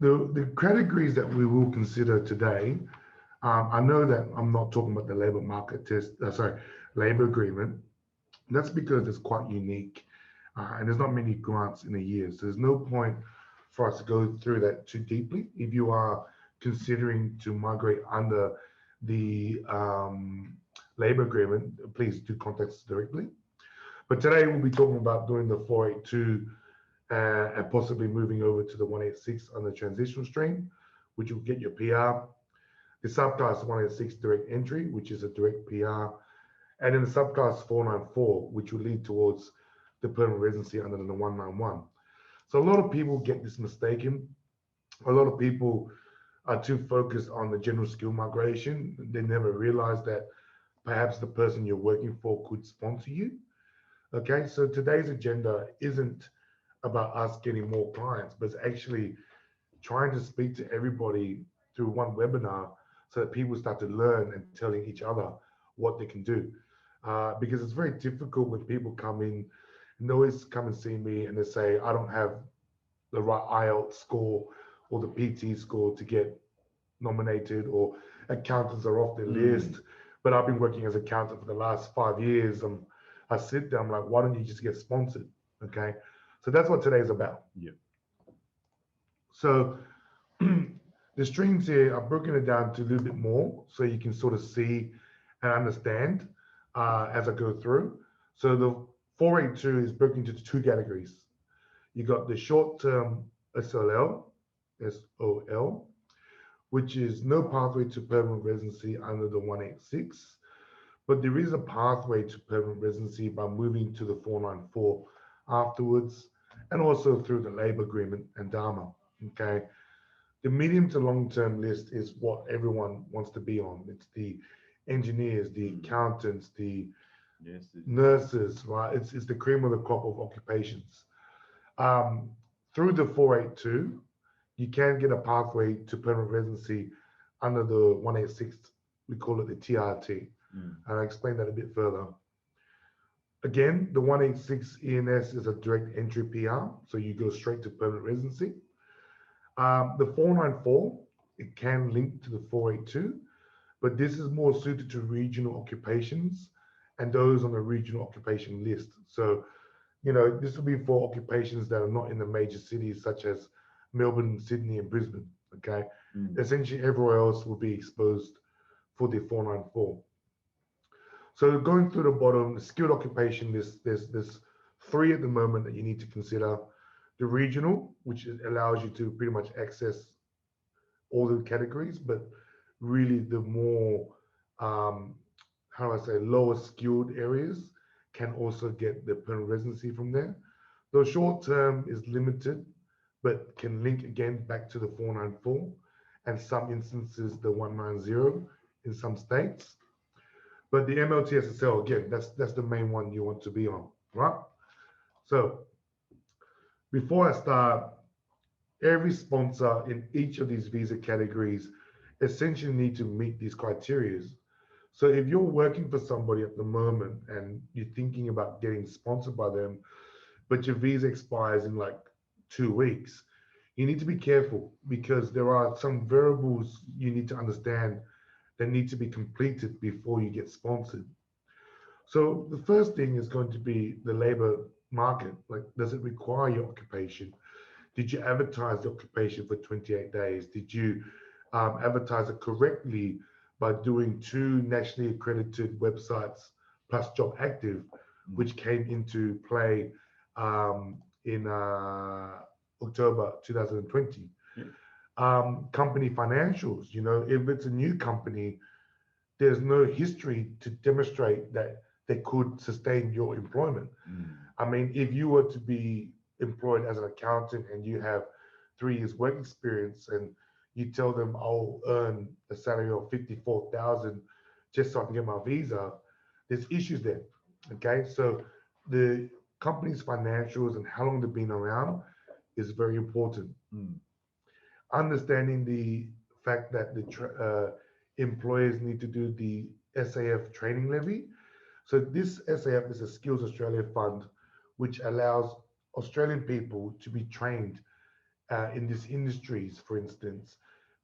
The categories that we will consider today, I know that I'm not talking about the labor market test, labor agreement. That's because it's quite unique, and there's not many grants in a year. So there's no point for us to go through that too deeply. If you are considering to migrate under the labor agreement, please do contact us directly. But today we'll be talking about doing the 482 and possibly moving over to the 186 on the transitional stream, which will get your PR. The subclass 186 direct entry, which is a direct PR, and then the subclass 494, which will lead towards the permanent residency under the 191. So a lot of people get this mistaken. A lot of people are too focused on the general skill migration. They never realize that perhaps the person you're working for could sponsor you. Okay, so today's agenda isn't about us getting more clients, but it's actually trying to speak to everybody through one webinar so that people start to learn and telling each other what they can do. Because it's very difficult when people come in and they always come and see me and they say, I don't have the right IELTS score or the PT score to get nominated, or accountants are off their list. But I've been working as an accountant for the last 5 years. I sit there, I'm like, why don't you just get sponsored? Okay. So that's what today's about. Yeah. So the streams here, I've broken it down to a little bit more so you can sort of see and understand as I go through. So the 482 is broken into two categories. You got the short-term SOL, which is no pathway to permanent residency under the 186, but there is a pathway to permanent residency by moving to the 494 afterwards, and also through the labor agreement and DARMA. Okay. The medium to long-term list is what everyone wants to be on. It's the engineers, the accountants, the nurses, right? It's the cream of the crop of occupations. Through the 482, you can get a pathway to permanent residency under the 186. We call it the TRT. And I'll explain that a bit further. Again, the 186 ENS is a direct entry PR, so you go straight to permanent residency. The 494, it can link to the 482, but this is more suited to regional occupations and those on the regional occupation list. So, this will be for occupations that are not in the major cities such as Melbourne, Sydney, and Brisbane. Okay. Essentially, everywhere else will be exposed for the 494. So going through the bottom, the skilled occupation list, there's three at the moment that you need to consider. The regional, which allows you to pretty much access all the categories, but really the more, lower skilled areas can also get the permanent residency from there. The short term is limited, but can link again back to the 494, and some instances the 190 in some states. But the MLTSSL, again, that's the main one you want to be on, right? So before I start, every sponsor in each of these visa categories essentially need to meet these criteria. So if you're working for somebody at the moment and you're thinking about getting sponsored by them, but your visa expires in like 2 weeks, you need to be careful because there are some variables you need to understand that need to be completed before you get sponsored. So the first thing is going to be the labor market. Like, does it require your occupation? Did you advertise the occupation for 28 days? Did you advertise it correctly by doing 2 nationally accredited websites plus Job Active, which came into play in October 2020? Company financials, if it's a new company, there's no history to demonstrate that they could sustain your employment. I mean, if you were to be employed as an accountant and you have 3 years work experience and you tell them I'll earn a salary of 54,000 just so I can get my visa, there's issues there. Okay, so the company's financials and how long they've been around is very important. Understanding the fact that the employers need to do the SAF training levy. So this SAF is a Skills Australia fund, which allows Australian people to be trained in these industries, for instance.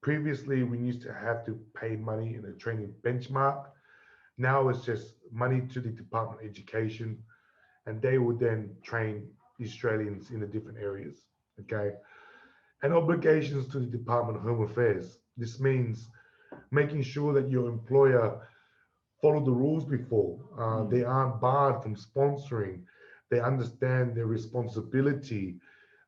Previously, we used to have to pay money in a training benchmark. Now it's just money to the Department of Education, and they would then train the Australians in the different areas. Okay. And obligations to the Department of Home Affairs. This means making sure that your employer follow the rules before. They aren't barred from sponsoring. They understand their responsibility.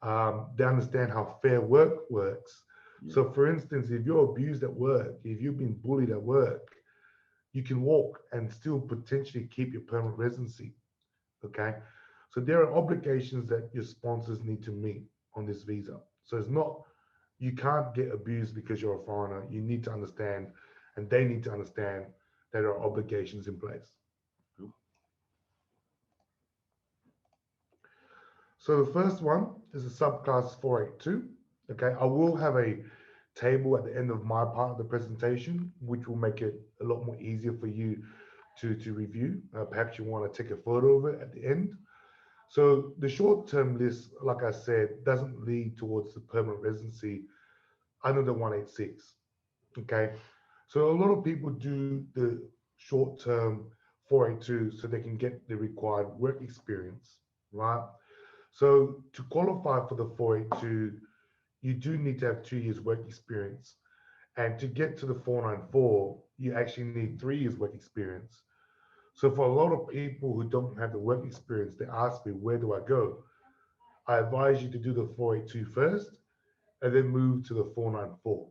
They understand how fair work works. Yeah. So, for instance, if you're abused at work, if you've been bullied at work, you can walk and still potentially keep your permanent residency. Okay. So, there are obligations that your sponsors need to meet on this visa. So, it's not, you can't get abused because you're a foreigner. You need to understand, and they need to understand that there are obligations in place. Cool. So the first one is a subclass 482. Okay, I will have a table at the end of my part of the presentation, which will make it a lot more easier for you to review. Perhaps you want to take a photo of it at the end. So the short-term list, like I said, doesn't lead towards the permanent residency under the 186. Okay, so a lot of people do the short-term 482 so they can get the required work experience, right? So to qualify for the 482, you do need to have 2 years work experience. And to get to the 494, you actually need 3 years work experience. So for a lot of people who don't have the work experience, they ask me, where do I go? I advise you to do the 482 first and then move to the 494.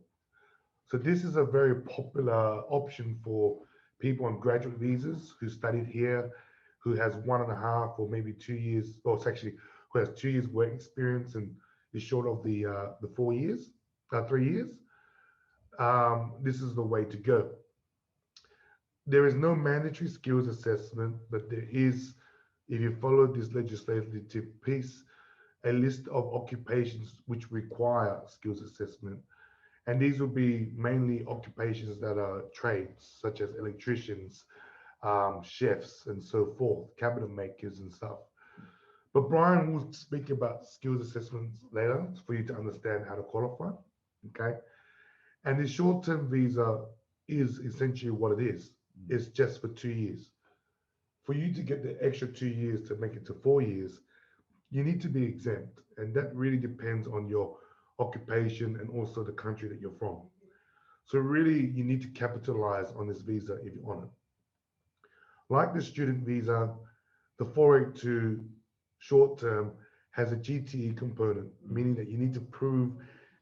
So this is a very popular option for people on graduate visas who studied here, who has 1.5 or maybe 2 years, or it's actually who has 2 years work experience and is short of the 4 years, 3 years. This is the way to go. There is no mandatory skills assessment, but there is, if you follow this legislative piece, a list of occupations which require skills assessment. And these will be mainly occupations that are trades, such as electricians, chefs, and so forth, cabinet makers and stuff. But Brian will speak about skills assessments later for you to understand how to qualify. Okay. And the short term visa is essentially what it is. It's just for 2 years. For you to get the extra 2 years to make it to 4 years, you need to be exempt. And that really depends on your occupation and also the country that you're from. So, really, you need to capitalize on this visa if you want it. Like the student visa, the 482 short term has a GTE component, meaning that you need to prove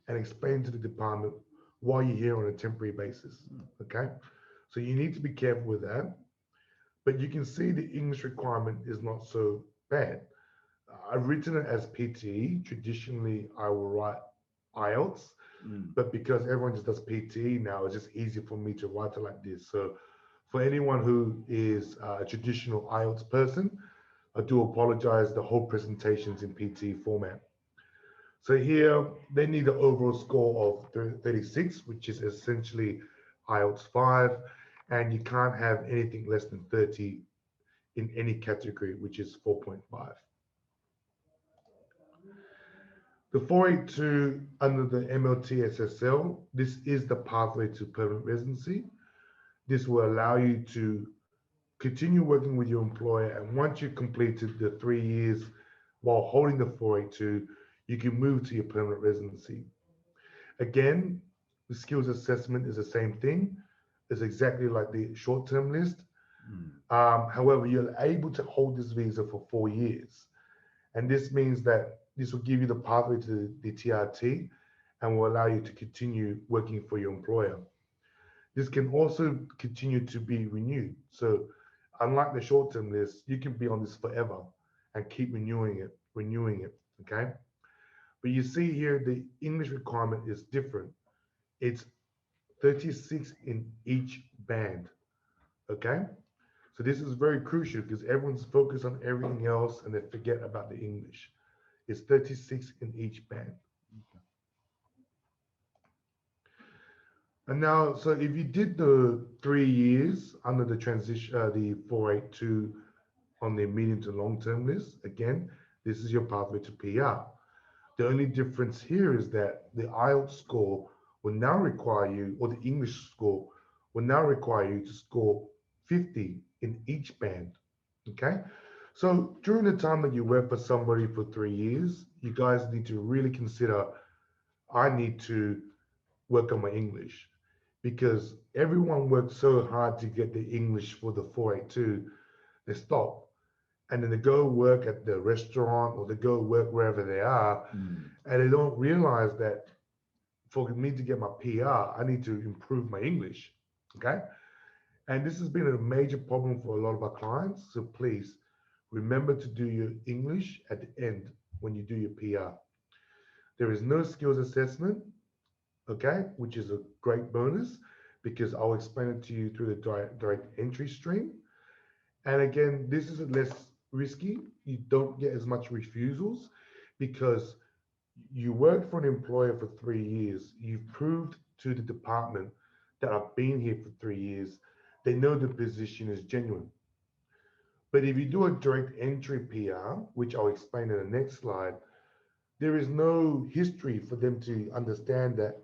and explain to the department why you're here on a temporary basis. Okay, so you need to be careful with that. But you can see the English requirement is not so bad. I've written it as PTE. Traditionally, I will write IELTS, Mm. but because everyone just does PTE now, it's just easier for me to write it like this. So, for anyone who is a traditional IELTS person, I do apologize. The whole presentation's in PT format. So here they need an overall score of 36, which is essentially IELTS 5, and you can't have anything less than 30 in any category, which is 4.5. The 482 under the MLTSSL, this is the pathway to permanent residency. This will allow you to continue working with your employer, and once you've completed the 3 years while holding the 482, you can move to your permanent residency. Again, the skills assessment is the same thing. It's exactly like the short-term list. Mm. However, you're able to hold this visa for 4 years. And this means that this will give you the pathway to the TRT and will allow you to continue working for your employer. This can also continue to be renewed. So unlike the short-term list, you can be on this forever and keep renewing it. Okay. But you see here, the English requirement is different. It's 36 in each band. Okay. So this is very crucial because everyone's focused on everything else and they forget about the English. It's 36 in each band. And now, so if you did the 3 years under the transition, the 482 on the medium to long term list, again, this is your pathway to PR. The only difference here is that the IELTS score will now require you, or the English score will now require you to score 50 in each band. Okay. So during the time that you work for somebody for 3 years, you guys need to really consider I need to work on my English because everyone works so hard to get the English for the 482, they stop and then they go work at the restaurant or they go work wherever they are Mm. and they don't realize that for me to get my PR, I need to improve my English. Okay. And this has been a major problem for a lot of our clients. So please remember to do your English at the end when you do your PR. There is no skills assessment, okay, which is a great bonus because I'll explain it to you through the direct entry stream. And again, this is less risky. You don't get as much refusals because you worked for an employer for 3 years. You've proved to the department that I've been here for 3 years. They know the position is genuine. But if you do a direct entry PR, which I'll explain in the next slide, there is no history for them to understand that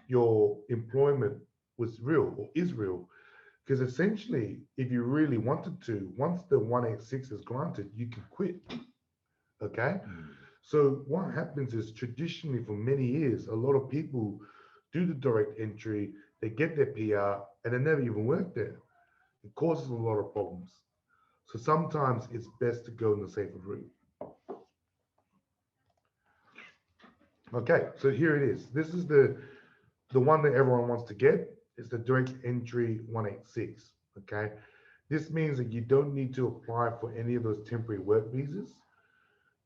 your employment was real or is real. Because essentially, if you really wanted to, once the 186 is granted, you can quit. Okay. Mm. So what happens is traditionally for many years, a lot of people do the direct entry, they get their PR, and they never even work there. It causes a lot of problems. So sometimes it's best to go in the safer route. Okay, so here it is. This is the one that everyone wants to get. It's the direct entry 186. Okay, this means that you don't need to apply for any of those temporary work visas.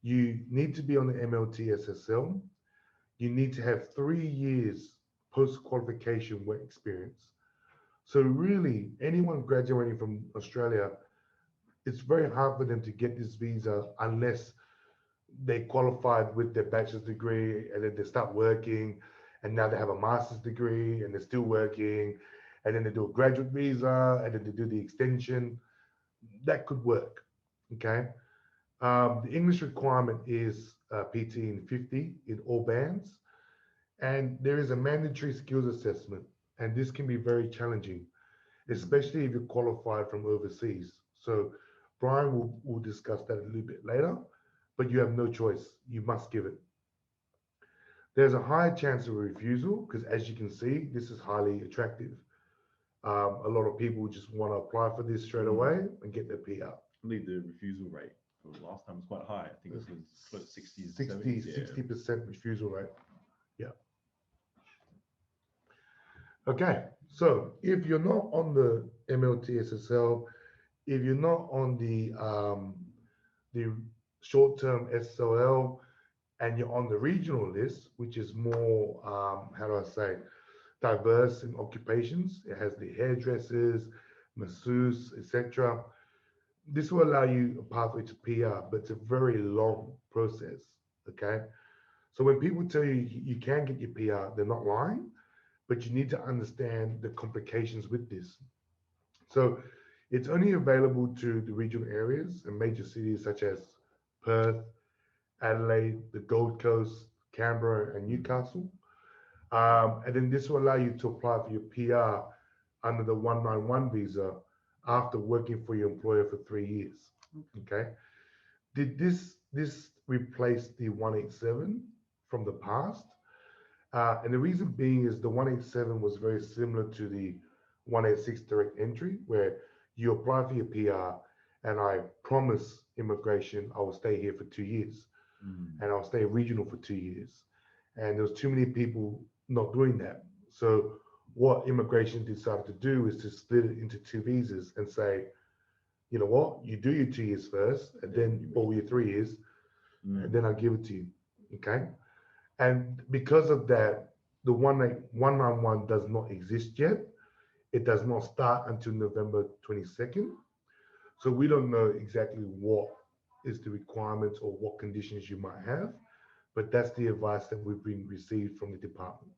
You need to be on the MLT SSL. You need to have 3 years post qualification work experience. So really, anyone graduating from Australia, it's very hard for them to get this visa unless they qualified with their bachelor's degree and then they start working and now they have a master's degree and they're still working and then they do a graduate visa and then they do the extension. That could work. Okay. The English requirement is PT in 50 in all bands. And there is a mandatory skills assessment. And this can be very challenging, Mm. especially if you're qualified from overseas. So Brian will discuss that a little bit later, but you have no choice. You must give it. There's a higher chance of a refusal because, as you can see, this is highly attractive. A lot of people just want to apply for this straight Mm. away and get their PR. I believe the refusal rate for last time was quite high. I think it was close to 60s and 60, 70s. Yeah. 60% refusal rate. Yeah. Okay. So if you're not on the MLTSSL, if you're not on the short-term SOL, and you're on the regional list, which is more, how do I say, diverse in occupations. It has the hairdressers, masseuse, etc. This will allow you a pathway to PR, but it's a very long process. Okay. So when people tell you you can get your PR, they're not lying, but you need to understand the complications with this. So it's only available to the regional areas and major cities such as Perth, Adelaide, the Gold Coast, Canberra, and Mm. Newcastle. And then this will allow you to apply for your PR under the 191 visa after working for your employer for 3 years. Okay. Did this replace the 187 from the past? And the reason being is the 187 was very similar to the 186 direct entry, where you apply for your PR and I promise immigration I will stay here for 2 years Mm. and I'll stay regional for 2 years. And there was too many people not doing that. So what immigration decided to do is to split it into two visas and say, you know what, you do your 2 years first, and Then then you or wait. your 3 years, and Mm. then I'll give it to you. Okay. And because of that, the 191 does not exist yet. It does not start until November 22nd. So we don't know exactly what is the requirements or what conditions you might have, but that's the advice that we've been received from the department.